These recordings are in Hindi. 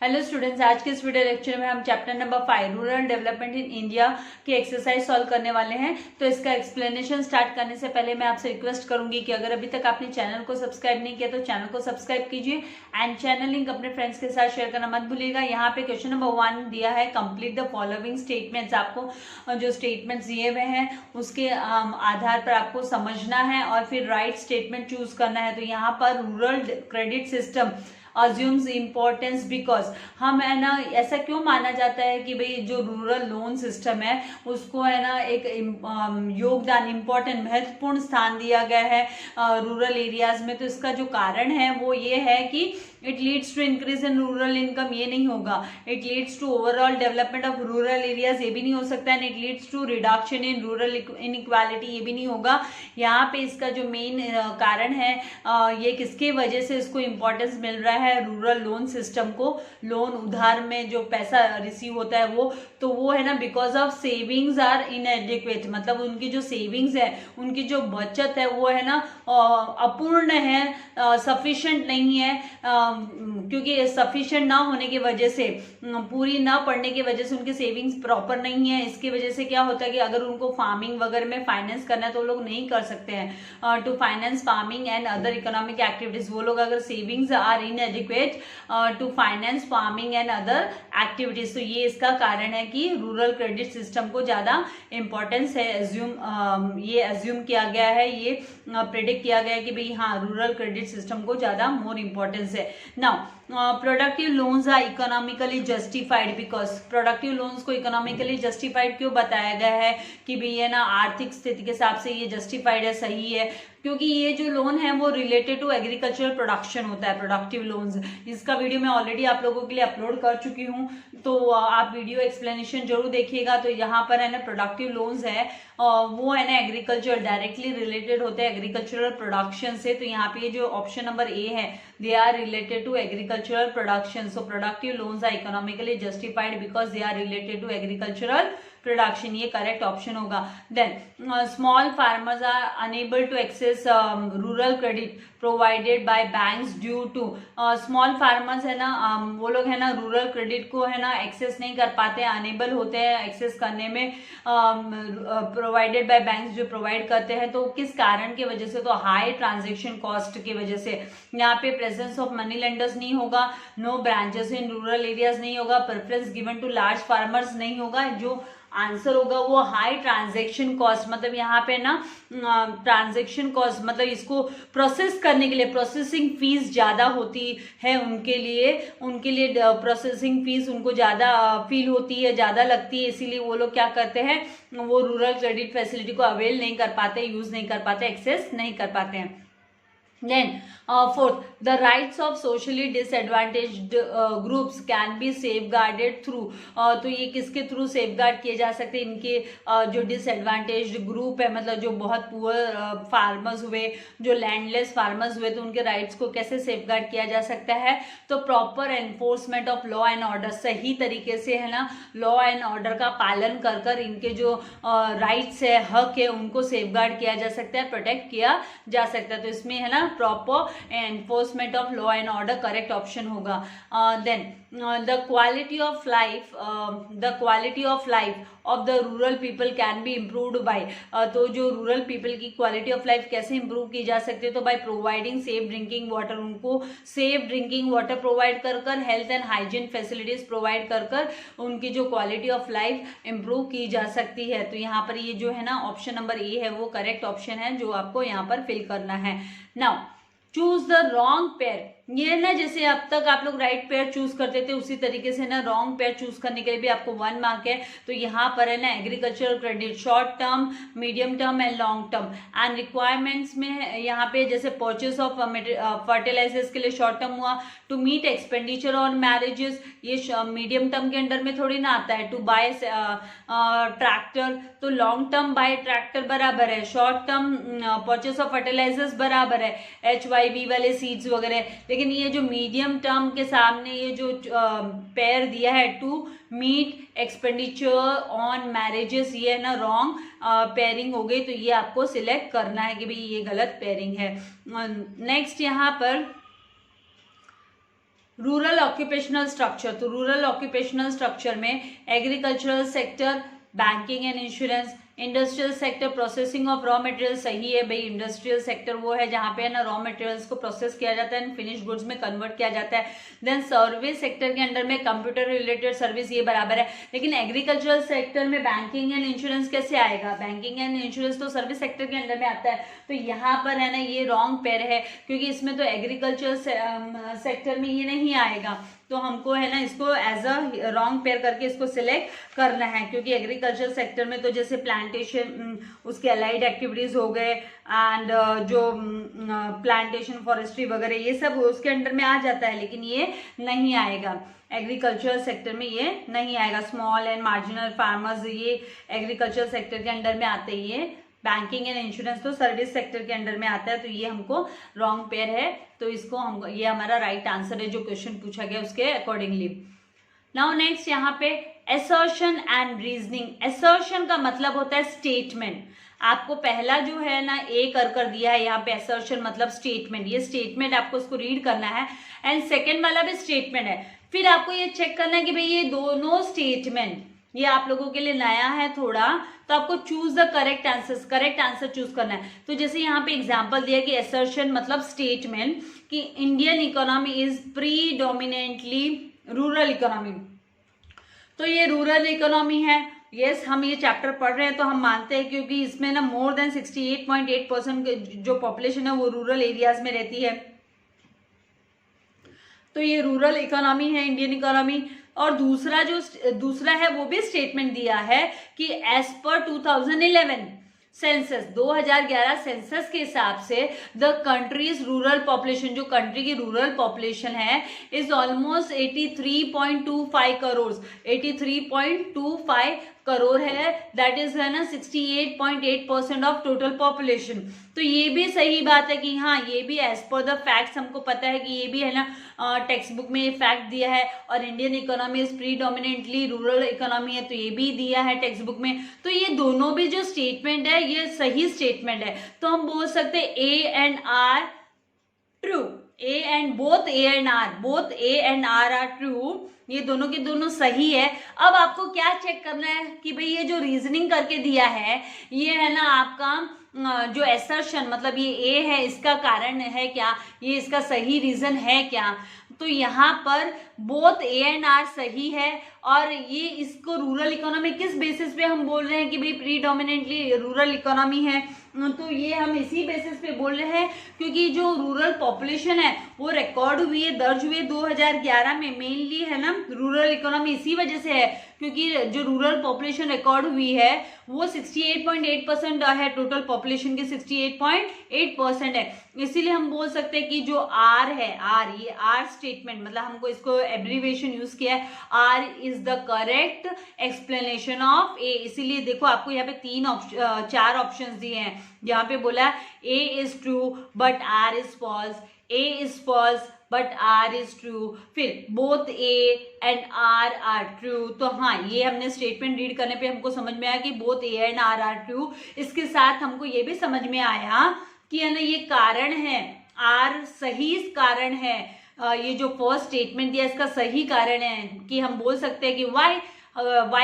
हेलो स्टूडेंट्स, आज के इस वीडियो लेक्चर में हम chapter number 5 rural development in India की एक्सरसाइज सॉल्व करने वाले हैं। तो इसका एक्सप्लेनेशन स्टार्ट करने से पहले मैं आपसे रिक्वेस्ट करूंगी कि अगर अभी तक आपने चैनल को सब्सक्राइब नहीं किया तो चैनल को सब्सक्राइब कीजिए एंड चैनल लिंक अपने फ्रेंड्स के साथ शेयर करना मत भूलिएगा। यहाँ पे क्वेश्चन नंबर 1 दिया है, कंप्लीट द फॉलोइंग स्टेटमेंट्स। आपको जो स्टेटमेंट्स दिए हुए हैं उसके आधार पर आपको समझना है और फिर राइट स्टेटमेंट चूज करना है। तो यहाँ पर rural credit system assumes importance because हम है ना, ऐसा क्यों माना जाता है कि भाई जो रूरल लोन सिस्टम है उसको है ना एक योगदान इम्पोर्टेंट महत्वपूर्ण स्थान दिया गया है रूरल एरियाज में। तो इसका जो कारण है वो ये है कि it leads to increase in rural income, ये नहीं होगा। It leads to overall development of rural areas, ये भी नहीं हो सकता। And it leads to reduction in rural inequality, ये भी नहीं होगा। यहाँ पे इसका जो मेन कारण है ये किसके वजह से इसको इम्पोर्टेंस मिल रहा है रूरल लोन सिस्टम को, लोन उधार में जो पैसा रिसीव होता है वो है ना because of savings are inadequate, मतलब उनकी जो सेविंग्स है, उनकी जो बचत है वो है ना अपूर्ण है, सफिशिएंट नहीं है। क्योंकि सफिशिएंट ना होने की वजह से, पूरी ना पड़ने की वजह से उनकी सेविंग्स प्रॉपर नहीं है। इसकी वजह से क्या होता है कि अगर उनको फार्मिंग वगैरह में फाइनेंस करना है तो वो लोग नहीं कर सकते हैं to finance farming and other economic activities. वो लोग अगर savings are inadequate to finance farming and other activities, तो ये इसका कारण है कि रूरल क्रेडिट सिस्टम को ज्यादा इंपॉर्टेंस है। ये एज्यूम किया गया है, ये प्रेडिक्ट किया गया है कि भाई हाँ, रूरल क्रेडिट सिस्टम को ज्यादा मोर इंपॉर्टेंस है। Now productive loans are economically justified because productive loans को इकोनॉमिकली जस्टिफाइड क्यों बताया गया है कि भाई ये ना आर्थिक स्थिति के हिसाब से ये जस्टिफाइड है, सही है, क्योंकि ये जो लोन है वो रिलेटेड टू एग्रीकल्चरल प्रोडक्शन होता है, प्रोडक्टिव लोन्स। इसका वीडियो मैं ऑलरेडी आप लोगों के लिए अपलोड कर चुकी हूँ, तो आप वीडियो एक्सप्लेनेशन जरूर देखिएगा। तो यहाँ पर है ना प्रोडक्टिव लोन्स है वो है ना एग्रीकल्चर, डायरेक्टली रिलेटेड होते हैं एग्रीकल्चरल प्रोडक्शन से। तो यहाँ पे जो ऑप्शन नंबर ए है, they are related to agricultural production. So productive loans are economically justified because they are related to agricultural production, ये करेक्ट ऑप्शन होगा। Then small farmers are unable to access rural credit provided by banks due to, small farmers है ना वो लोग है ना रूरल क्रेडिट को है ना एक्सेस नहीं कर पाते, अनेबल होते हैं एक्सेस करने में, प्रोवाइडेड बाय बैंक्स जो प्रोवाइड करते हैं। तो किस कारण की वजह से? तो हाई ट्रांजेक्शन कॉस्ट की वजह से। यहाँ पे प्रेजेंस ऑफ मनी लेंडर्स नहीं होगा, no branches in rural areas नहीं होगा, preference given to large farmers नहीं होगा। जो आंसर होगा वो हाई ट्रांजैक्शन कॉस्ट, मतलब यहाँ पे ना ट्रांजैक्शन कॉस्ट मतलब इसको प्रोसेस करने के लिए प्रोसेसिंग फीस ज्यादा होती है उनके लिए प्रोसेसिंग फीस उनको ज्यादा फील होती है, ज्यादा लगती है, इसीलिए वो लोग क्या करते हैं, वो रूरल क्रेडिट फैसिलिटी को अवेल नहीं कर पाते, यूज नहीं कर पाते, एक्सेस नहीं कर पाते हैं। Then fourth, the rights of socially disadvantaged groups can be safeguarded through, तो ये किसके थ्रू सेफगार्ड किए जा सकते हैं? इनके जो डिसएडवांटेज्ड ग्रुप है, मतलब जो बहुत पुअर फार्मर्स हुए, जो लैंडलेस फार्मर्स हुए, तो उनके राइट्स को कैसे सेफगार्ड किया जा सकता है? तो proper enforcement of law and order, सही तरीके से है ना लॉ एंड ऑर्डर का पालन कर कर इनके जो राइट्स है, हक है, उनको सेफगार्ड किया जा सकता है, प्रोटेक्ट किया जा सकता है। तो इसमें है ना proper enforcement of law and order correct option होगा। Then the quality of life of the rural people can be improved by, तो जो रूरल पीपल की क्वालिटी ऑफ लाइफ कैसे इंप्रूव की जा सकती है? तो by providing safe drinking water, उनको सेफ ड्रिंकिंग वाटर प्रोवाइड कर कर, health and hygiene facilities provide कर कर उनकी जो क्वालिटी ऑफ लाइफ इंप्रूव की जा सकती है। तो यहाँ पर ये जो है ना ऑप्शन नंबर ए है वो करेक्ट ऑप्शन है जो आपको यहाँ पर फिल करना है। Now choose the wrong pair, ये ना जैसे अब तक आप लोग राइट पेयर चूज करते थे उसी तरीके से ना रॉन्ग पेयर चूज करने के लिए भी आपको 1 मार्क है। तो यहाँ पर है ना agricultural credit short term, medium term and long term, and requirements में यहाँ पे जैसे परचेस ऑफ फर्टिलाइजर्स के लिए शॉर्ट टर्म हुआ, to meet expenditure on marriages, ये मीडियम टर्म के अंडर में थोड़ी ना आता है। टू बाय ट्रैक्टर, तो लॉन्ग टर्म बाय ट्रैक्टर बराबर है, short term purchase of fertilisers बराबर है HYB वाले सीड्स वगैरह। लेकिन ये जो मीडियम टर्म के सामने ये जो पेयर दिया है, to meet expenditure on marriages, ये है ना रॉन्ग पेयरिंग हो गई। तो ये आपको सिलेक्ट करना है कि भाई ये गलत पेयरिंग है। नेक्स्ट यहाँ पर रूरल ऑक्यूपेशनल स्ट्रक्चर, तो रूरल ऑक्यूपेशनल स्ट्रक्चर में agricultural sector, banking and insurance, industrial sector processing of raw material, सही है भाई, इंडस्ट्रियल सेक्टर वो है जहां पे है ना रॉ मटेरियल्स को प्रोसेस किया जाता है एंड फिनिश गुड्स में कन्वर्ट किया जाता है। देन सर्विस सेक्टर के अंडर में कंप्यूटर रिलेटेड सर्विस, ये बराबर है। लेकिन एग्रीकल्चरल सेक्टर में बैंकिंग एंड इंश्योरेंस कैसे आएगा, बैंकिंग एंड इंश्योरेंस तो सर्विस सेक्टर के अंडर में आता है, तो यहाँ पर है ना ये रॉन्ग पेयर है, क्योंकि इसमें तो एग्रीकल्चर सेक्टर में ये नहीं आएगा, तो हमको है ना इसको एज अ रॉन्ग पेयर करके इसको सिलेक्ट करना है, क्योंकि एग्रीकल्चर सेक्टर में तो जैसे प्लांटेशन, उसके अलाइड एक्टिविटीज हो गए एंड जो प्लांटेशन फॉरेस्ट्री वगैरह ये सब उसके अंडर में आ जाता है, लेकिन ये नहीं आएगा एग्रीकल्चर सेक्टर में, ये नहीं आएगा। स्मॉल एंड मार्जिनल फार्मर्स ये एग्रीकल्चर सेक्टर के अंडर में आते ही है। बैंकिंग एंड इंश्योरेंस तो सर्विस सेक्टर के अंडर में आता है, तो ये हमको रॉन्ग पेयर है, तो इसको हमको ये हमारा राइट आंसर है जो क्वेश्चन पूछा गया उसके अकॉर्डिंगली। नाउ नेक्स्ट यहाँ पे असर्शन एंड रीजनिंग। असर्शन का मतलब होता है स्टेटमेंट। आपको पहला जो है ना ए कर दिया है यहाँ पे, असर्शन मतलब स्टेटमेंट, ये स्टेटमेंट आपको उसको रीड करना है एंड सेकेंड वाला भी स्टेटमेंट है। फिर आपको ये चेक करना है कि भाई ये दोनों स्टेटमेंट, ये आप लोगों के लिए नया है थोड़ा, तो आपको choose the correct answer choose करना है। तो जैसे यहाँ पे एग्जांपल दिया कि असर्शन मतलब स्टेटमेंट कि Indian economy is predominantly rural economy, तो ये रूरल इकोनॉमी है। यस, हम ये चैप्टर पढ़ रहे हैं तो हम मानते हैं, क्योंकि इसमें ना मोर देन 68.8% जो पॉपुलेशन है वो रूरल एरियाज में रहती है, तो ये रूरल इकोनॉमी है इंडियन इकोनॉमी। और दूसरा है वो भी स्टेटमेंट दिया है कि एज पर 2011 सेंसस, 2011 सेंसस के हिसाब से द कंट्रीज रूरल पॉपुलेशन, जो कंट्री की रूरल पॉपुलेशन है इज ऑलमोस्ट 83.25 करोड़, 83.25 करोड़ है, दैट इज है ना 68.8% ऑफ टोटल पॉपुलेशन। तो ये भी सही बात है कि हाँ ये भी एज पर द फैक्ट्स हमको पता है कि ये भी है ना टेक्स्ट बुक में ये फैक्ट दिया है, और Indian economy is predominantly rural economy है, तो ये भी दिया है टेक्स्ट बुक में। तो ये दोनों भी जो स्टेटमेंट है ये सही स्टेटमेंट है, तो हम बोल सकते हैं A and R true, both A and R are true, ये दोनों के दोनों सही है। अब आपको क्या चेक करना है कि भाई ये जो रीजनिंग करके दिया है ये है ना आपका जो असर्शन मतलब ये ए है, इसका कारण है क्या, ये इसका सही रीजन है क्या, तो यहाँ पर बोथ ए एंड आर सही है। और ये इसको रूरल इकोनॉमी किस बेसिस पे हम बोल रहे हैं कि भाई प्रीडोमिनेंटली रूरल इकोनॉमी है, तो ये हम इसी बेसिस पे बोल रहे हैं क्योंकि जो रूरल पॉपुलेशन है वो रिकॉर्ड हुई है, दर्ज हुई है 2011 में, मेनली है ना रूरल इकोनॉमी इसी वजह से है क्योंकि जो रूरल पॉपुलेशन रिकॉर्ड हुई है वो 68.8% है, टोटल पॉपुलेशन की 68.8% है। इसीलिए हम बोल सकते हैं कि जो आर है, ये आर स्टेटमेंट मतलब हमको इसको एब्रीविएशन यूज किया है, R is the correct explanation of A. इसीलिए देखो आपको यहाँ पे 4 ऑप्शंस दिए हैं, यहाँ पे बोला A is true but R is false, A is false but R is true, फिर both A and R are true. तो हाँ ये हमने स्टेटमेंट रीड करने पे हमको समझ में आया कि both A and R are true. इसके साथ हमको ये भी समझ में आया कि है ना ये कारण है, आर सही कारण है, ये जो फर्स्ट स्टेटमेंट दिया इसका सही कारण है कि हम बोल सकते हैं कि वाई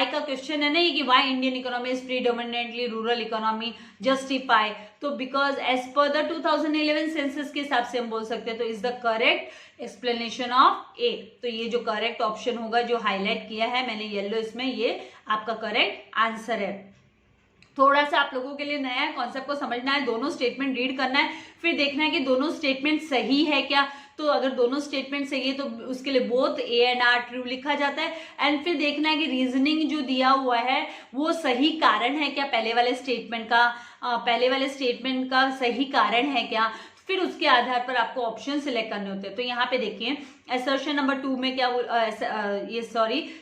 का क्वेश्चन है ना ये कि why Indian economy is predominantly rural economy, justify, तो because as per the 2011 census के हिसाब से हम बोल सकते हैं तो is the correct explanation of A. तो ये जो करेक्ट ऑप्शन होगा जो हाईलाइट किया है मैंने येलो इसमें, ये आपका करेक्ट आंसर है। थोड़ा सा आप लोगों के लिए नया कॉन्सेप्ट को समझना है, दोनों स्टेटमेंट रीड करना है, फिर देखना है कि दोनों स्टेटमेंट सही है क्या। तो अगर दोनों स्टेटमेंट सही है तो उसके लिए both A and R true लिखा जाता है, एंड फिर देखना है कि रीजनिंग जो दिया हुआ है वो सही कारण है क्या, पहले वाले स्टेटमेंट का सही कारण है क्या, फिर उसके आधार पर आपको ऑप्शन सिलेक्ट करने होते हैं। तो यहाँ पे देखिए असर्शन नंबर 2 में क्या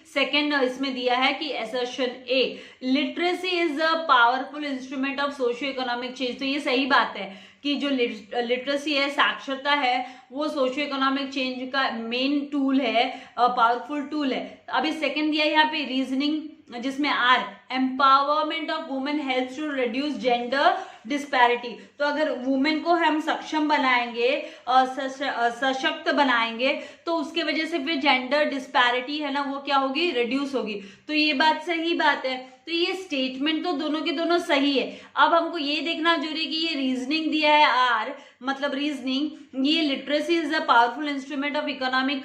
सेकंड इसमें दिया है कि assertion A literacy is a powerful instrument of socio economic change. तो ये सही बात है कि जो लिटरेसी है, साक्षरता है, वो सोशियो इकोनॉमिक चेंज का मेन टूल है, पावरफुल टूल है। अभी सेकंड दिया है यहाँ पे रीजनिंग जिसमें R empowerment of women helps to reduce gender disparity. तो अगर वुमेन को हम सक्षम बनाएंगे, सशक्त बनाएंगे, तो उसके वजह से फिर जेंडर डिस्पैरिटी है ना वो क्या होगी, रिड्यूस होगी। तो ये बात सही बात है। तो ये स्टेटमेंट तो दोनों के दोनों सही है। अब हमको ये देखना जरूरी है कि ये रीजनिंग दिया है आर, मतलब रीजनिंग, ये literacy is a powerful instrument of economic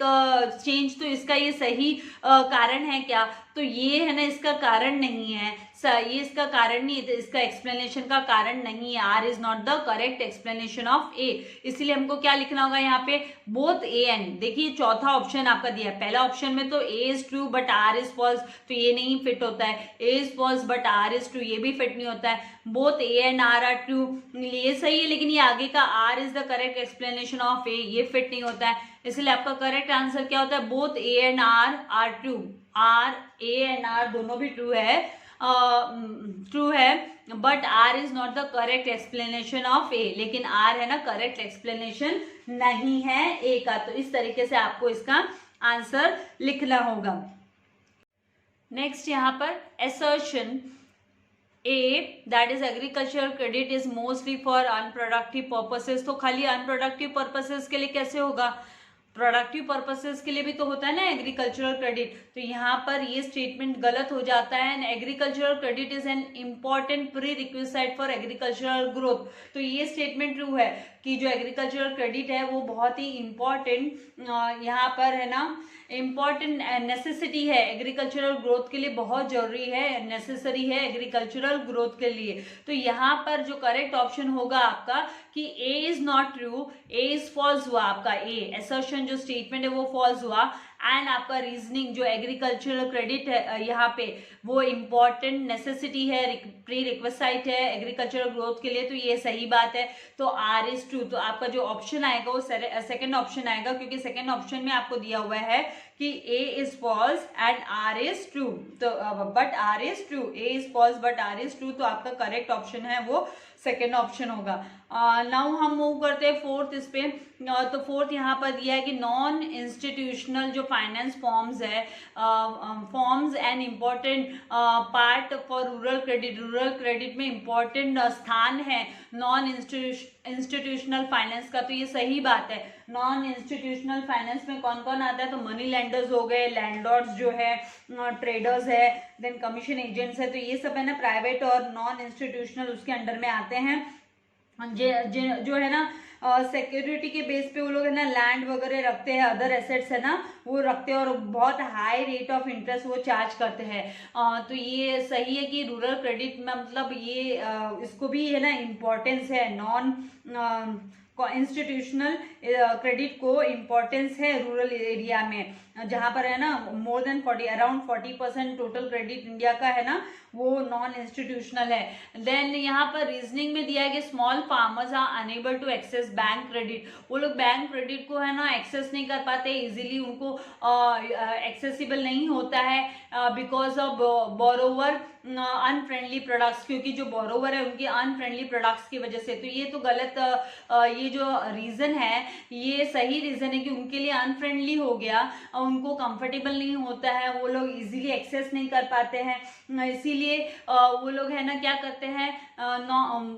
change, तो इसका ये सही कारण है क्या? तो ये है ना इसका कारण नहीं है, ये इसका कारण नहीं है, इसका एक्सप्लेनेशन का कारण नहीं है। R is not the correct explanation of A. इसलिए हमको क्या लिखना होगा यहाँ पे, बोथ ए एंड। देखिए चौथा ऑप्शन आपका दिया है, पहला ऑप्शन में तो A is true but R is false, तो ये नहीं फिट होता है। A is false but R is true, ये भी फिट नहीं होता है। Both A and R are true, ये सही है, लेकिन ये आगे का R is the correct explanation of A, ये फिट नहीं होता है। इसलिए आपका करेक्ट आंसर क्या होता है, both A and R are true. R, A and R दोनों भी ट्रू है, but R is not the correct explanation of A, लेकिन आर है ना करेक्ट एक्सप्लेनेशन नहीं है ए का। तो इस तरीके से आपको इसका आंसर लिखना होगा। नेक्स्ट यहाँ पर assertion A, that is agricultural credit is mostly for unproductive purposes। तो खाली unproductive purposes के लिए कैसे होगा, प्रोडक्टिव पर्पसेस के लिए भी तो होता है ना एग्रीकल्चरल क्रेडिट। तो यहाँ पर ये स्टेटमेंट गलत हो जाता है। And agricultural credit is an important pre requisite for agricultural growth. तो ये स्टेटमेंट ट्रू है कि जो एग्रीकल्चरल क्रेडिट है वो बहुत ही इम्पॉर्टेंट यहाँ पर है ना, इम्पॉर्टेंट नेसेसिटी है एग्रीकल्चरल ग्रोथ के लिए, बहुत जरूरी है, नेसेसरी है एग्रीकल्चरल ग्रोथ के लिए। तो यहाँ पर जो करेक्ट ऑप्शन होगा आपका कि A is not true, A is false हुआ आपका। ए असर्शन जो स्टेटमेंट है वो फॉल्स हुआ। एंड आपका रीजनिंग जो एग्रीकल्चरल क्रेडिट है यहाँ पे वो इम्पॉर्टेंट नेसेसिटी है, प्री रिक्विजिट है एग्रीकल्चरल ग्रोथ के लिए, तो ये सही बात है। तो आर इज ट्रू। तो आपका जो ऑप्शन आएगा वो सेकंड ऑप्शन आएगा, क्योंकि सेकंड ऑप्शन में आपको दिया हुआ है कि A is false and R is true, तो but R is true, A is false but R is true. तो आपका करेक्ट ऑप्शन है वो सेकेंड ऑप्शन होगा। नाउ हम मूव करते हैं फोर्थ इस पे। तो फोर्थ यहाँ पर दिया है कि नॉन इंस्टीट्यूशनल जो फाइनेंस फॉर्म्स है, forms and important part for rural credit. Rural credit में इम्पॉर्टेंट स्थान है नॉन इंस्टीट्यूशनल फाइनेंस का। तो ये सही बात है। नॉन इंस्टीट्यूशनल फाइनेंस में कौन कौन आता है, तो मनी लेंडर्स हो गए, लैंडलॉर्ड्स जो है, ट्रेडर्स है, देन कमीशन एजेंट्स है। तो ये सब है ना प्राइवेट और नॉन इंस्टीट्यूशनल उसके अंडर में आते हैं। जो है ना सिक्योरिटी के बेस पे वो लोग है ना लैंड वगैरह रखते हैं, अदर एसेट्स है ना वो रखते हैं, और बहुत हाई रेट ऑफ इंटरेस्ट वो चार्ज करते हैं। तो ये सही है कि रूरल क्रेडिट में मतलब ये इसको भी है ना इम्पोर्टेंस है, नॉन इंस्टीट्यूशनल क्रेडिट को इम्पोर्टेंस है रूरल एरिया में, जहां पर है ना more than 40% total credit India का है ना वो नॉन इंस्टीट्यूशनल है। देन यहाँ पर रीजनिंग में दिया है कि small farmers are unable to access bank credit. वो लोग बैंक क्रेडिट को है ना एक्सेस नहीं कर पाते इजीली, उनको एक्सेसिबल नहीं होता है because of borrower unfriendly products, क्योंकि जो बोरोवर है उनकी अनफ्रेंडली प्रोडक्ट्स की वजह से। तो ये तो गलत, ये जो रीजन है ये सही रीजन है कि उनके लिए अनफ्रेंडली हो गया, उनको कंफर्टेबल नहीं होता है, वो लोग इजीली एक्सेस नहीं कर पाते हैं, इसीलिए वो लोग है ना क्या करते हैं,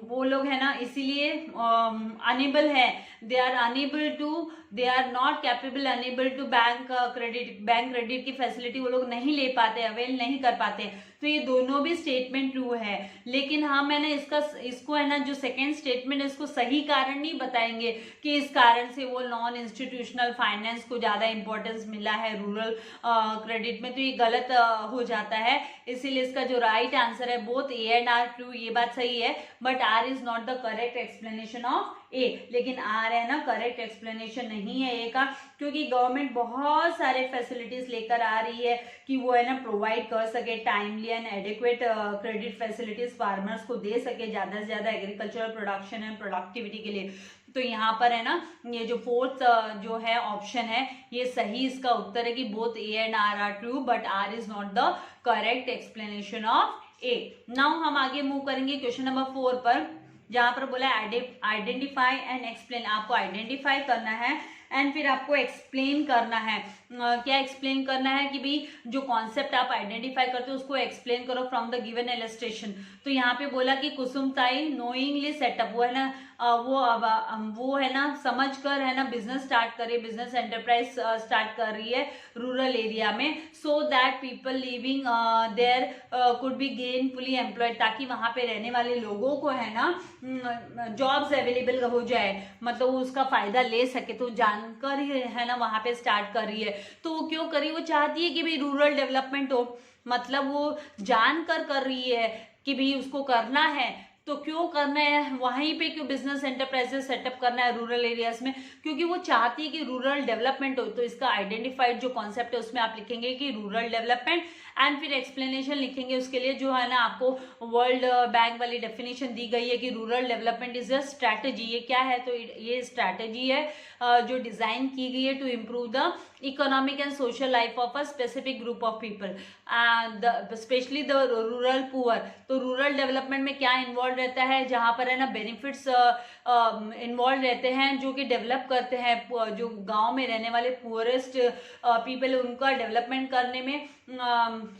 वो लोग है ना इसीलिए अनेबल है, they are unable to, they are not capable unable to bank credit की फैसिलिटी वो लोग नहीं ले पाते, अवेल नहीं कर पाते। तो ये दोनों भी स्टेटमेंट ट्रू है, लेकिन हाँ मैंने इसको है ना जो सेकेंड स्टेटमेंट है इसको सही कारण नहीं बताएंगे कि इस कारण से वो नॉन इंस्टीट्यूशनल फाइनेंस को ज्यादा इंपॉर्टेंस मिला है रूरल क्रेडिट में। तो ये गलत हो जाता है, इसीलिए इसका जो राइट आंसर है both A and R true, ये बात सही है, but R is not the correct explanation of A. लेकिन आर है ना करेक्ट एक्सप्लेनेशन नहीं है ए का, क्योंकि गवर्नमेंट बहुत सारे फैसिलिटीज लेकर आ रही है कि वो है ना प्रोवाइड कर सके timely and adequate credit facilities farmers को दे सके ज्यादा से ज्यादा एग्रीकल्चरल प्रोडक्शन एंड प्रोडक्टिविटी के लिए। तो यहाँ पर है ना ये जो फोर्थ जो है ऑप्शन है ये सही इसका उत्तर है कि both A and R are true but R is not the correct explanation of A. Now हम आगे मूव करेंगे क्वेश्चन नंबर 4 पर, जहां पर बोला आइडेंटिफाई एंड एक्सप्लेन। आपको आइडेंटिफाई करना है एंड फिर आपको एक्सप्लेन करना है। क्या एक्सप्लेन करना है कि भाई जो कॉन्सेप्ट आप आइडेंटिफाई करते हो उसको एक्सप्लेन करो फ्रॉम द गिवन इलस्ट्रेशन। तो यहाँ पे बोला कि कुसुमताई नोइंगली सेटअप, वो है ना वो है ना समझ कर है ना बिजनेस स्टार्ट करे, बिजनेस एंटरप्राइज स्टार्ट कर रही है रूरल एरिया में, so that people living there could be gainfully employed, ताकि वहां पे रहने वाले लोगों को है ना जॉब्स अवेलेबल हो जाए, मतलब वो उसका फायदा ले सके। तो जानकर ही है ना वहां पे स्टार्ट कर रही है। तो वो क्यों करी, वो चाहती है कि भाई रूरल डेवलपमेंट हो, मतलब वो जानकर कर रही है कि भाई उसको करना है। तो क्यों करना है वहीं पे, क्यों बिजनेस एंटरप्राइजेस सेटअप करना है रूरल एरियाज में, क्योंकि वो चाहती है कि रूरल डेवलपमेंट हो। तो इसका आइडेंटिफाइड जो कॉन्सेप्ट है उसमें आप लिखेंगे कि रूरल डेवलपमेंट, एंड फिर एक्सप्लेनेशन लिखेंगे उसके लिए, जो है ना आपको वर्ल्ड बैंक वाली डेफिनेशन दी गई है कि rural development is a strategy. ये क्या है, तो ये स्ट्रैटेजी है जो डिजाइन की गई है to improve the economic and social life of a specific group of people, specially the rural poor. तो रूरल डेवलपमेंट में क्या इन्वॉल्व रहता है, जहां पर है ना बेनिफिट्स इन्वॉल्व रहते हैं जो कि डेवलप करते हैं जो गांव में रहने वाले पुअरेस्ट पीपल, उनका डेवलपमेंट करने में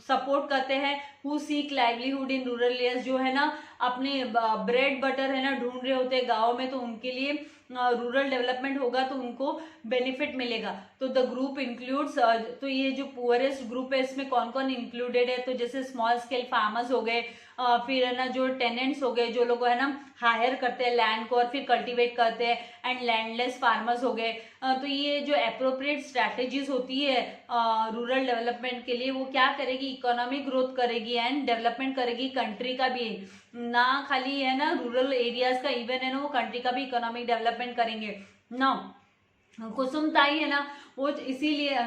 सपोर्ट करते हैं। Who seek livelihood in rural areas, जो है ना अपने ब्रेड बटर है ना ढूंढ रहे होते हैं गाँव में, तो उनके लिए रूरल डेवलपमेंट होगा तो उनको बेनिफिट मिलेगा। तो द ग्रुप इंक्लूड्स, तो ये जो पुअरेस्ट ग्रुप है इसमें कौन कौन इंक्लूडेड है, तो जैसे स्मॉल स्केल फार्मर्स हो गए, फिर है ना जो टेनेंट्स हो गए, जो लोग है ना हायर करते हैं लैंड को और फिर कल्टीवेट करते हैं, एंड लैंडलेस फार्मर्स हो गए। तो ये जो अप्रोप्रिएट स्ट्रैटेजीज होती है रूरल डेवलपमेंट के लिए, वो क्या करेगी, इकोनॉमिक ग्रोथ करेगी एंड डेवलपमेंट करेगी कंट्री का भी, ना खाली है ना रूरल एरियाज का, इवन है ना वो कंट्री का भी इकोनॉमिक डेवलपमेंट करेंगे ना। कुसुमताई है ना वो इसीलिए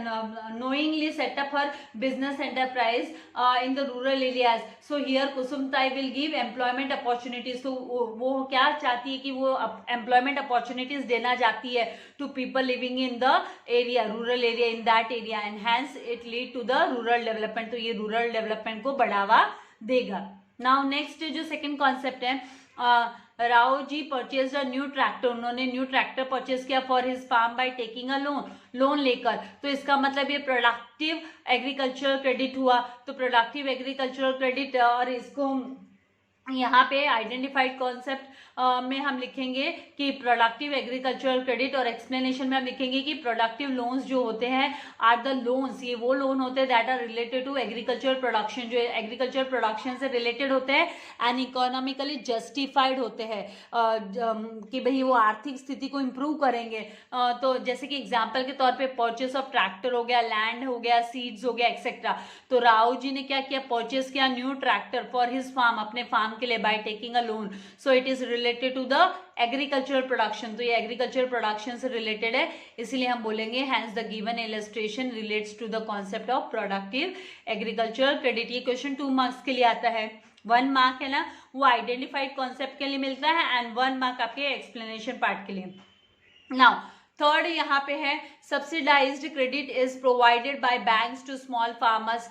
knowingly setup her business enterprise in the rural areas, so here Kusumtai will give employment opportunities. तो वो क्या चाहती है कि वो एम्प्लॉयमेंट अपॉर्चुनिटीज देना चाहती है to people living in the area, rural area, in that area, and hence it lead to the rural development. तो ये रूरल डेवलपमेंट को बढ़ावा देगा। नाउ नेक्स्ट जो सेकेंड कॉन्सेप्ट है, Rao ji purchase a new tractor, उन्होंने न्यू ट्रैक्टर परचेज किया for his farm by taking a loan लेकर। तो इसका मतलब ये प्रोडक्टिव एग्रीकल्चरल क्रेडिट हुआ। तो प्रोडक्टिव एग्रीकल्चरल क्रेडिट, और इसको यहाँ पे आइडेंटिफाइड कॉन्सेप्ट में हम लिखेंगे कि प्रोडक्टिव एग्रीकल्चरल क्रेडिट, और एक्सप्लेनेशन में हम लिखेंगे कि प्रोडक्टिव लोन्स जो होते हैं आर द लोन्स, ये वो लोन होते हैं that are related to agriculture production, जो एग्रीकल्चर प्रोडक्शन से रिलेटेड होते हैं एंड इकोनॉमिकली जस्टिफाइड होते हैं, कि भाई वो आर्थिक स्थिति को इम्प्रूव करेंगे। तो जैसे कि एग्जाम्पल के तौर पर परचेस ऑफ ट्रैक्टर हो गया, लैंड हो गया, सीड्स हो गया, एक्सेट्रा। तो राव जी ने क्या किया, परचेस किया new tractor for his farm, अपने फार्म के लिए, by taking a loan, so it is related to the agricultural production. तो ये एग्रीकल्चर प्रोडक्शन से रिलेटेड है, इसीलिए हम बोलेंगे hence the given illustration relates to the concept of productive agricultural credit. ये क्वेश्चन 2 मार्क्स के लिए आता है। 1 मार्क है ना वो आइडेंटिफाइड कॉन्सेप्ट के लिए मिलता है एंड 1 मार्क आपके एक्सप्लेनेशन पार्ट के लिए। नाउ थर्ड यहाँ पे है subsidised credit is provided by banks to small farmers.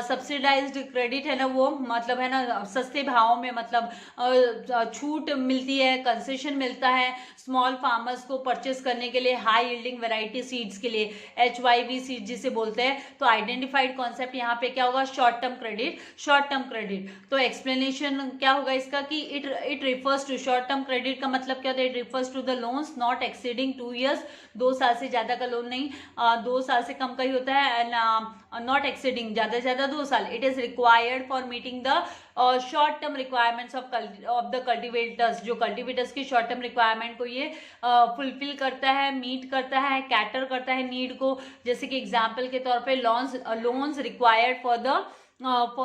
Subsidised credit है ना वो मतलब है ना सस्ते भाव में, मतलब छूट मिलती है, कंसेशन मिलता है स्मॉल फार्मर्स को परचेस करने के लिए हाई यील्डिंग वैरायटी सीड्स के लिए, HYV सीड जिसे बोलते हैं। तो आइडेंटिफाइड कॉन्सेप्ट यहाँ पे क्या होगा, short term credit, short term credit. तो एक्सप्लेनेशन क्या होगा इसका कि it refers to, short term credit का मतलब क्या होता है, it refers to the loans not exceeding 2 years, 2 साल से ज्यादा का लोन नहीं, 2 साल से कम का ही होता है, एंड नॉट एक्सीडिंग ज्यादा से ज्यादा 2 साल। It is required for meeting the short term requirements of the cultivators, जो कल्टिवेटर्स की शॉर्ट टर्म रिक्वायरमेंट को ये फुलफिल करता है, मीट करता है, कैटर करता है नीड को। जैसे कि एग्जाम्पल के तौर पे loans required for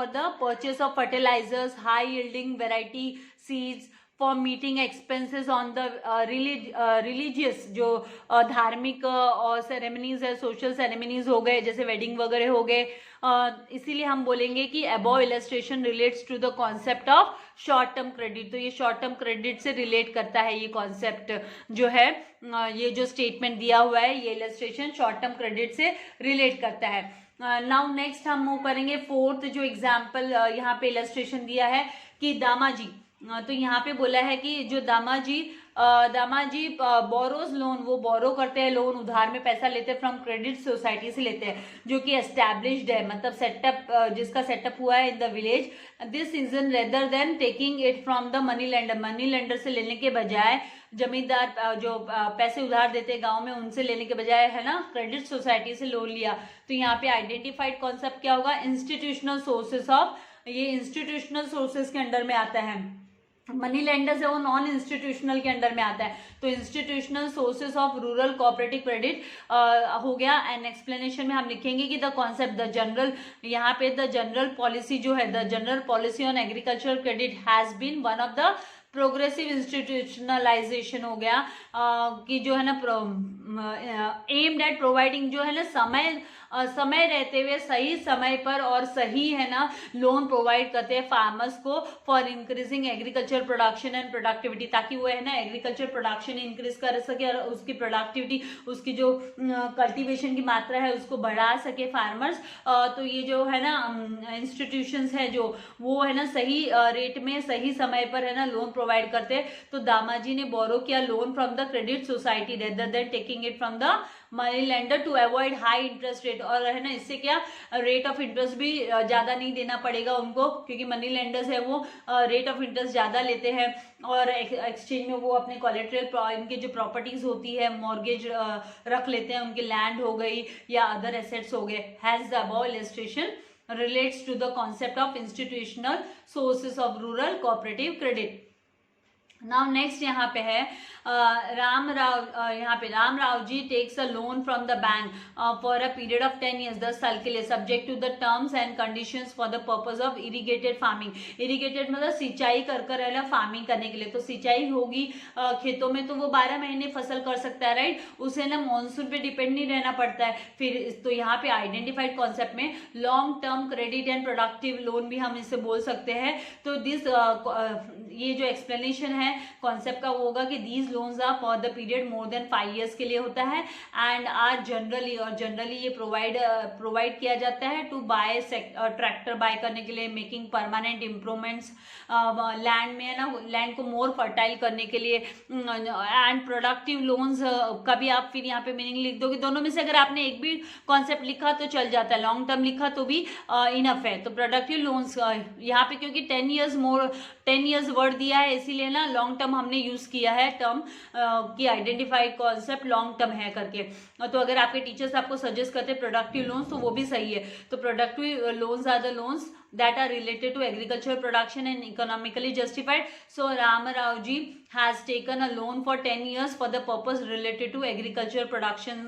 the purchase of fertilisers, high yielding variety seeds, for meeting expenses on the religious, जो धार्मिक और सेरेमनीज है, सोशल सेरेमनीज हो गए, जैसे वेडिंग वगैरह हो गए। इसीलिए हम बोलेंगे कि above illustration relates to the concept of short term credit. तो ये शॉर्ट टर्म क्रेडिट से रिलेट करता है, ये कॉन्सेप्ट जो है, ये जो स्टेटमेंट दिया हुआ है, ये इलस्ट्रेशन शॉर्ट टर्म क्रेडिट से रिलेट करता है। नाउ नेक्स्ट हम मूव करेंगे फोर्थ जो एग्जाम्पल यहाँ पे इलस्ट्रेशन दिया है कि दामाजी। तो यहाँ पे बोला है कि जो दामाजी दामाजी बोरोज लोन, वो बोरो करते हैं, लोन उधार में पैसा लेते हैं फ्रॉम क्रेडिट सोसाइटी से लेते हैं जो कि एस्टैब्लिश्ड है, मतलब सेटअप जिसका सेटअप हुआ है in the village this season, rather than taking it from the money lender, money lender से लेने के बजाय, जमींदार जो पैसे उधार देते हैं गांव में उनसे लेने के बजाय है ना क्रेडिट सोसाइटी से लोन लिया। तो यहाँ पे आइडेंटिफाइड कॉन्सेप्ट क्या होगा, इंस्टीट्यूशनल सोर्सेस ऑफ, ये इंस्टीट्यूशनल सोर्सेस के अंडर में आता है। मनी लेंडर्स है वो नॉन इंस्टीट्यूशनल के अंडर में आता है। तो institutional sources of rural cooperative credit हो गया। एंड एक्सप्लेनेशन में हम लिखेंगे कि द कॉन्सेप्ट, द जनरल, यहाँ पे द जनरल पॉलिसी जो है, the general policy on agricultural credit has been one of the progressive institutionalisation हो गया कि जो है ना एम्ड एट प्रोवाइडिंग, जो है ना समय रहते हुए सही समय पर और सही है ना लोन प्रोवाइड करते हैं फार्मर्स को for increasing agriculture production and productivity, ताकि वो है ना एग्रीकल्चर प्रोडक्शन इंक्रीज कर सके और उसकी प्रोडक्टिविटी, उसकी जो कल्टीवेशन की मात्रा है उसको बढ़ा सके फार्मर्स। तो ये जो है ना इंस्टीट्यूशंस है जो वो है ना सही रेट में सही समय पर है ना लोन प्रोवाइड करते हैं। तो दामाजी ने बोरो किया loan from the credit society rather than taking it from the money lender to avoid high interest rate, और है ना इससे क्या रेट ऑफ इंटरेस्ट भी ज्यादा नहीं देना पड़ेगा उनको, क्योंकि मनी लेंडर्स है वो रेट ऑफ इंटरेस्ट ज्यादा लेते हैं और एक्सचेंज में वो अपने कोलेटरल, इनके जो प्रॉपर्टीज होती है मॉर्गेज रख लेते हैं, उनकी लैंड हो गई या अदर एसेट्स हो गए। Has the above illustration relates to the concept of institutional sources of rural cooperative credit। Now next यहाँ पे है यहाँ पे Ram Rao ji takes a loan from the bank for a period of 10 years, 10 साल के लिए, subject to the terms and conditions for the purpose of irrigated farming. Irrigated मतलब सिंचाई कर है ना फार्मिंग करने के लिए, तो सिंचाई होगी खेतों में तो वो 12 महीने फसल कर सकता है, राइट, उसे ना मानसून पे डिपेंड नहीं रहना पड़ता है। फिर तो यहाँ पे आइडेंटिफाइड कॉन्सेप्ट में long term credit and productive loan भी हम इसे बोल सकते हैं। तो दिस ये जो एक्सप्लेनेशन है कॉन्सेप्ट का वो होगा कि these loans are for the period more than 5 years के लिए होता है एंड आर जनरली, और जनरली ये प्रोवाइड किया जाता है टू बाय ट्रैक्टर बाय करने के लिए, मेकिंग परमानेंट इम्प्रूवमेंट्स लैंड में है ना, लैंड को मोर फर्टाइल करने के लिए, एंड प्रोडक्टिव लोन्स का भी आप फिर यहाँ पे मीनिंग लिख दोगे। दोनों में से अगर आपने एक भी कॉन्सेप्ट लिखा तो चल जाता है, लॉन्ग टर्म लिखा तो भी इनफ है। तो प्रोडक्टिव लोन्स यहाँ पे क्योंकि 10 years वर्ड दिया है इसीलिए ना लॉन्ग टर्म हमने यूज किया है, टर्म की आइडेंटिफाइड कॉन्सेप्ट लॉन्ग टर्म है करके। तो अगर आपके टीचर्स आपको सजेस्ट करते हैं प्रोडक्टिव लोन्स तो वो भी सही है। तो productive loans are the loans that are related to agricultural production and economically justified. So Ramarao ji has taken a loan for 10 years for the purpose related to agricultural production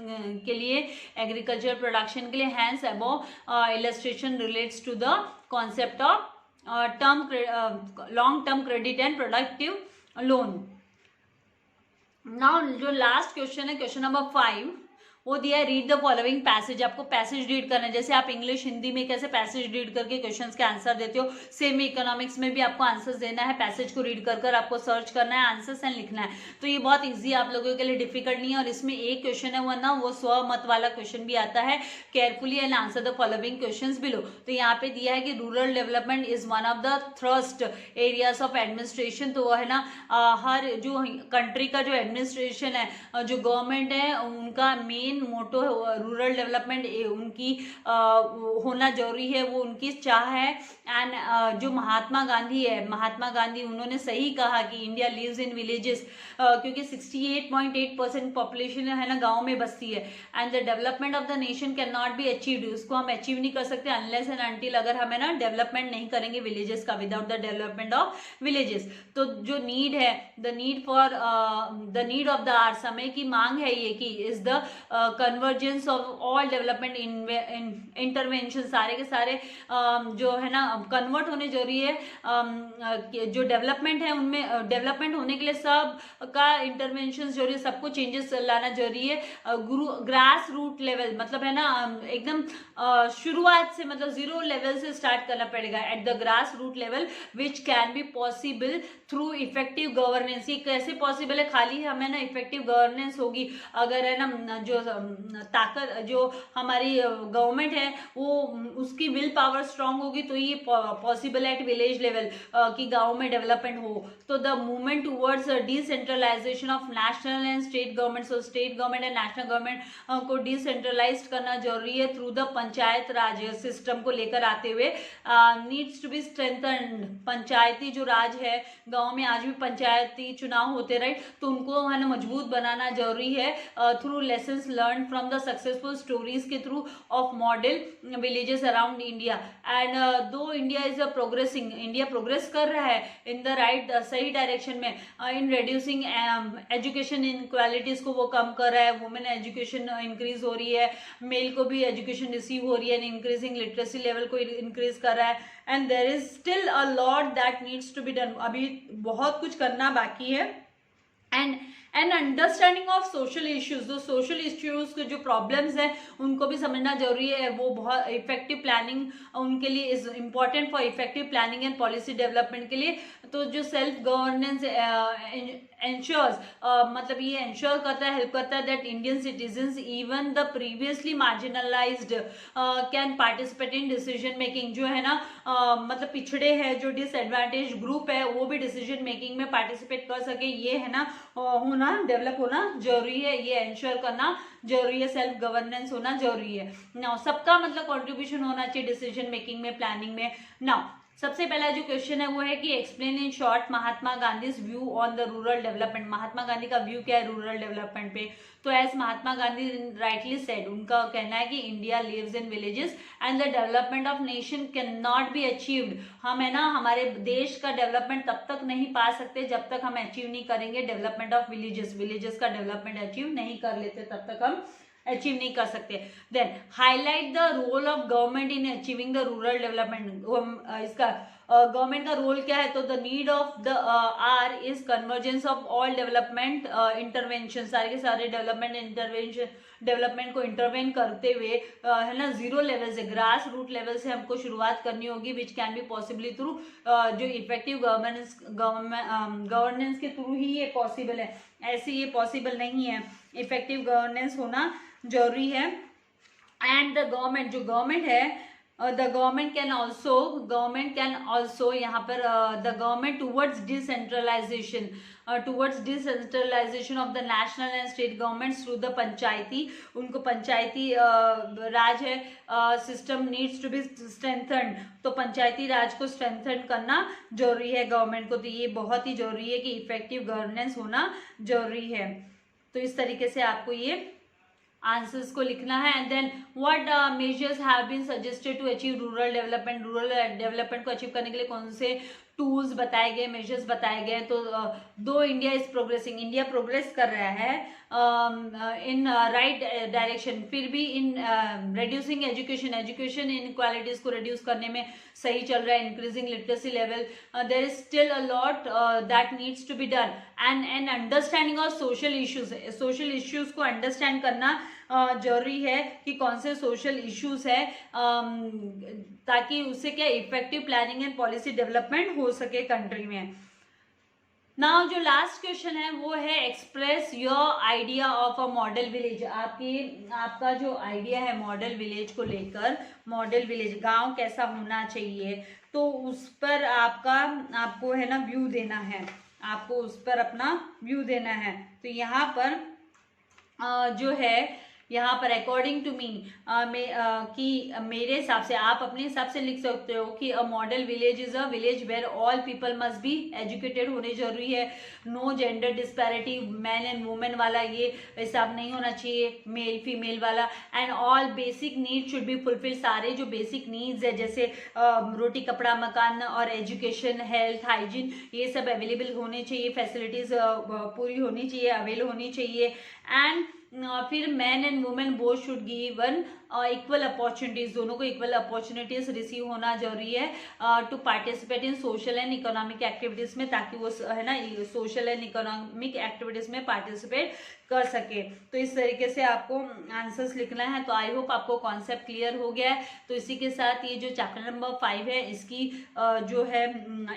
के लिए, agricultural production के लिए। Hence above illustration relates to the concept of long term credit and productive loan। Now जो last question है क्वेश्चन नंबर 5, वो दिया है रीड द फॉलोइंग पैसेज। आपको पैसेज रीड करना है, जैसे आप इंग्लिश हिंदी में कैसे पैसेज रीड करके क्वेश्चंस के आंसर देते हो, सेम इकोनॉमिक्स में भी आपको आंसर्स देना है, पैसेज को रीड कर आपको सर्च करना है, आंसर्स एंड लिखना है। तो ये बहुत इजी आप लोगों के लिए, डिफिकल्ट नहीं है। और इसमें एक क्वेश्चन है वो ना वो स्वमत वाला क्वेश्चन भी आता है, carefully and answer the following question below. तो यहाँ पे दिया है कि rural development is one of the thrust areas of administration. तो वो है ना हर जो कंट्री का जो एडमिनिस्ट्रेशन है, जो गवर्नमेंट है, उनका मेन मोटो रूरल डेवलपमेंट उनकी होना जरूरी है, वो उनकी चाह है। एंड जो महात्मा गांधी है, महात्मा गांधी उन्होंने सही कहा कि इंडिया लिव्स इन विलेजेस, क्योंकि 68.8% पॉपुलेशन है ना गांव में बसती है। And the development of the nation can not be achieved, उसको हम अचीव नहीं कर सकते अनलेस एंड अनटिल अगर हमें ना डेवलपमेंट नहीं करेंगे विलेजेस का, without the development of villages. तो जो नीड है, the need of the hour, समय की मांग है ये कि is the convergence of all development intervention, सारे के सारे जो है ना कन्वर्ट होने जरूरी है। जो डेवलपमेंट है उनमें डेवलपमेंट होने के लिए सब का इंटरवेंशन जरूरी है, सबको चेंजेस लाना जरूरी है। ग्रास रूट लेवल मतलब है ना एकदम शुरुआत से, मतलब 0 लेवल से स्टार्ट करना पड़ेगा at the grass root level, which can be possible through effective governance. ये कैसे पॉसिबल है? खाली हमें ना इफेक्टिव गवर्नेंस होगी अगर है ना जो ताकत, जो हमारी गवर्नमेंट है वो उसकी विल पावर स्ट्रांग होगी तो ये पॉसिबल एट विलेज लेवल कि गाँव में डेवलपमेंट हो। तो the movement towards decentralization of national and state government, so state government and national government को डिसेंट्रलाइज करना जरूरी है through the panchayat raj system को लेकर आते हुए। Needs to be strengthened, panchayati जो राज है, गांव में आज भी पंचायती चुनाव होते राइट, तो उनको है ना मजबूत बनाना जरूरी है through lessons learn from the successful stories के through of model villages around India. And though India is progressing, India progress कर रहा है इन द राइट सही डायरेक्शन में, इन रिड्यूसिंग एजुकेशन इनक्वालिटीज को वो कम कर रहा है, वुमेन एजुकेशन इंक्रीज हो रही है, मेल को भी एजुकेशन रिसीव हो रही है, इंक्रीजिंग लिटरेसी लेवल को इंक्रीज कर रहा है। And there is still a lot that needs to be done, अभी बहुत कुछ करना बाकी है। And understanding of social issues, जो सोशल इश्यूज के जो प्रॉब्लम्स हैं उनको भी समझना जरूरी है, वो बहुत इफेक्टिव प्लानिंग उनके लिए is important for effective planning and policy development के लिए। तो जो सेल्फ गवर्नेंस इंश्योर्स, मतलब ये इंश्योर करता है, हेल्प करता है that Indian citizens even the previously marginalised can participate in decision making, जो है ना मतलब पिछड़े हैं, जो डिसएडवांटेज ग्रुप है वो भी डिसीजन मेकिंग में पार्टिसिपेट कर सके, ये है ना होना, डेवलप होना जरूरी है, ये इंश्योर करना जरूरी है, सेल्फ गवर्नेंस होना जरूरी है। नाउ सबका मतलब कंट्रीब्यूशन होना चाहिए डिसीजन मेकिंग में, प्लानिंग में। नाउ सबसे पहला जो क्वेश्चन है वो है कि explain in short Mahatma Gandhi view on the rural development, Mahatma Gandhi का व्यू क्या है रूरल डेवलपमेंट पे। तो as Mahatma Gandhi rightly said, उनका कहना है कि India lives in villages and the development of nation can not be achieved, हम है ना हमारे देश का डेवलपमेंट तब तक नहीं पा सकते जब तक हम अचीव नहीं करेंगे डेवलपमेंट ऑफ विलेजेस, विलेजेस का डेवलपमेंट अचीव नहीं कर लेते तब तक हम अचीव नहीं कर सकते। Then highlight the role of government in achieving the rural development, इसका गवर्नमेंट का रोल क्या है, तो the need of the hour is convergence of all development intervention, सारे के सारे डेवलपमेंट इंटरवेंशन, डेवलपमेंट को इंटरवेन करते हुए है ना जीरो लेवल से, ग्रास रूट लेवल से हमको शुरुआत करनी होगी, which can be possibly through जो इफेक्टिव गवर्नेंस के थ्रू ही ये पॉसिबल है, ऐसे ये पॉसिबल नहीं है, इफेक्टिव गवर्नेंस होना जरूरी है। एंड द गवर्नमेंट, जो गवर्नमेंट है द गवर्नमेंट कैन ऑल्सो यहाँ पर the government towards decentralization of the national and state government through the Panchayati, उनको पंचायती राज है system needs to be strengthened, तो पंचायती राज को स्ट्रेंथन करना जरूरी है गवर्नमेंट को, तो ये बहुत ही जरूरी है कि इफेक्टिव गवर्नेंस होना जरूरी है। तो इस तरीके से आपको ये आंसर्स को लिखना है। And then what measures have been suggested to achieve rural development, rural development को अचीव करने के लिए कौन से टूल्स बताए गए, मेजर्स बताए गए। तो दो India is progressing, India progress कर रहा है इन राइट डायरेक्शन, फिर भी इन रिड्यूसिंग एजुकेशन इनक्वालिटीज को रिड्यूस करने में सही चल रहा है, increasing literacy level, there is still a lot that needs to be done. And understanding of social issues को अंडरस्टैंड करना जरूरी है कि कौन से सोशल इश्यूज है, ताकि उससे क्या effective planning and policy development हो सके कंट्री में। नाउ जो लास्ट क्वेश्चन है वो है express your idea of a model village, आपका जो आइडिया है मॉडल विलेज को लेकर, मॉडल विलेज गांव कैसा होना चाहिए, तो उस पर आपको है ना व्यू देना है, आपको उस पर अपना व्यू देना है। तो यहाँ पर जो है यहाँ पर अकॉर्डिंग टू मी कि मेरे हिसाब से, आप अपने हिसाब से लिख सकते हो कि a model village is a village where all people must be educated, होने जरूरी है, no gender disparity, man and women वाला ये हिसाब नहीं होना चाहिए, मेल फीमेल वाला, and all basic need should be fulfil, सारे जो बेसिक नीड्स है जैसे रोटी कपड़ा मकान और एजुकेशन हेल्थ हाइजीन ये सब अवेलेबल होने चाहिए, फैसिलिटीज पूरी होनी चाहिए, अवेल होनी चाहिए। एंड फिर man and women both should given equal opportunities, दोनों को इक्वल अपॉर्चुनिटीज रिसीव होना जरूरी है to participate in social and economic activities में, ताकि वो है ना सोशल एंड इकोनॉमिक एक्टिविटीज में पार्टिसिपेट कर सके। तो इस तरीके से आपको आंसर्स लिखना है। तो आई होप आपको कॉन्सेप्ट क्लियर हो गया है। तो इसी के साथ ये जो चैप्टर नंबर 5 है इसकी जो है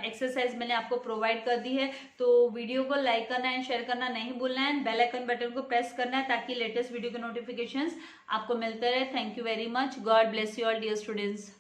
एक्सरसाइज मैंने आपको प्रोवाइड कर दी है। तो वीडियो को लाइक करना है, शेयर करना नहीं भूलना है, बेल आइकन बटन को प्रेस करना है ताकि लेटेस्ट वीडियो के नोटिफिकेशंस आपको मिलते रहे। Thank you very much. God bless you all dear students.